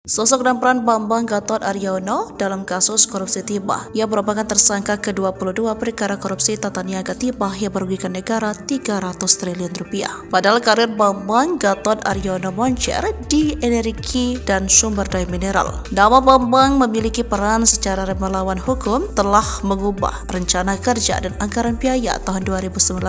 Sosok dan peran Bambang Gatot Aryono dalam kasus korupsi timah. Ia merupakan tersangka ke-22 perkara korupsi tata niaga timah yang merugikan negara 300 triliun rupiah. Padahal karir Bambang Gatot Aryono moncer di energi dan sumber daya mineral. Nama Bambang memiliki peran secara melawan hukum telah mengubah rencana kerja dan anggaran biaya tahun 2019.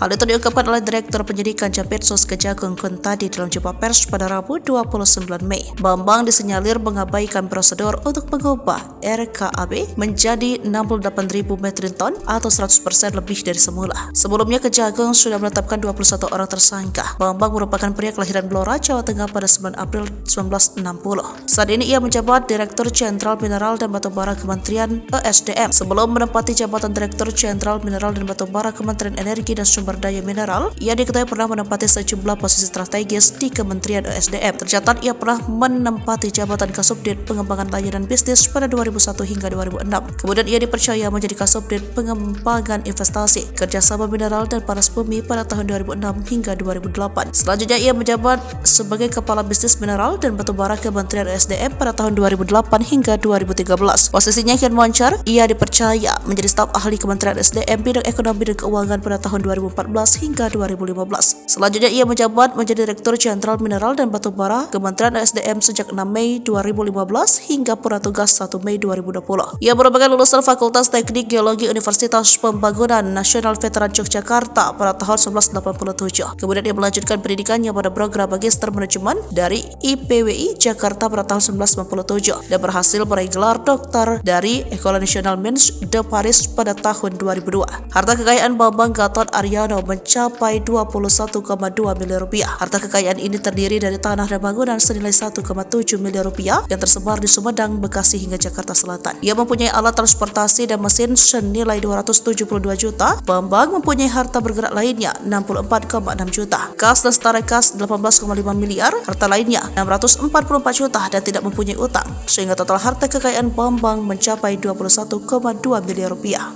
Hal itu diungkapkan oleh Direktur Penyidikan Jampitsus Kejagung Kuntadi dalam jumpa pers pada Rabu 29 Mei. Bambang disinyalir mengabaikan prosedur untuk mengubah RKAB menjadi 68.000 metrik ton atau 100% lebih dari semula. Sebelumnya Kejagung sudah menetapkan 21 orang tersangka. Bambang merupakan pria kelahiran Blora, Jawa Tengah pada 9 April 1960. Saat ini ia menjabat Direktur Jenderal Mineral dan Batubara Kementerian ESDM. Sebelum menempati jabatan Direktur Jenderal Mineral dan Batubara Kementerian Energi dan Sumber Daya Mineral, ia diketahui pernah menempati sejumlah posisi strategis di Kementerian ESDM. Tercatat ia pernah menempati jabatan Kasubdit Pengembangan Layanan Bisnis pada 2001 hingga 2006. Kemudian ia dipercaya menjadi Kasubdit Pengembangan Investasi, Kerjasama Mineral dan Panas Bumi pada tahun 2006 hingga 2008. Selanjutnya ia menjabat sebagai Kepala Bisnis Mineral dan Batubara Kementerian ESDM pada tahun 2008 hingga 2013. Posisinya kian moncer, ia dipercaya menjadi staf ahli Kementerian ESDM bidang ekonomi dan keuangan pada tahun 2014 hingga 2015. Selanjutnya ia menjabat menjadi Direktur Jenderal Mineral dan Batubara Kementerian ESDM sejak 6 Mei 2015 hingga purna tugas 1 Mei 2020. Ia merupakan lulusan Fakultas Teknik Geologi Universitas Pembangunan Nasional Veteran Yogyakarta pada tahun 1987. Kemudian ia melanjutkan pendidikannya pada program Magister Manajemen dari IPWI Jakarta pada tahun 1997 dan berhasil meraih gelar doktor dari École Nationale Mines de Paris pada tahun 2002. Harta kekayaan Bambang Gatot Aryono mencapai 21,2 miliar rupiah. Harta kekayaan ini terdiri dari tanah dan bangunan senilai 1,7 miliar rupiah yang tersebar di Sumedang, Bekasi hingga Jakarta Selatan. Ia mempunyai alat transportasi dan mesin senilai 272 juta. Bambang mempunyai harta bergerak lainnya 64,6 juta. Kas dan setara kas 18,5 miliar, harta lainnya 644 juta dan tidak mempunyai utang. Sehingga total harta kekayaan Bambang mencapai 21,2 miliar rupiah.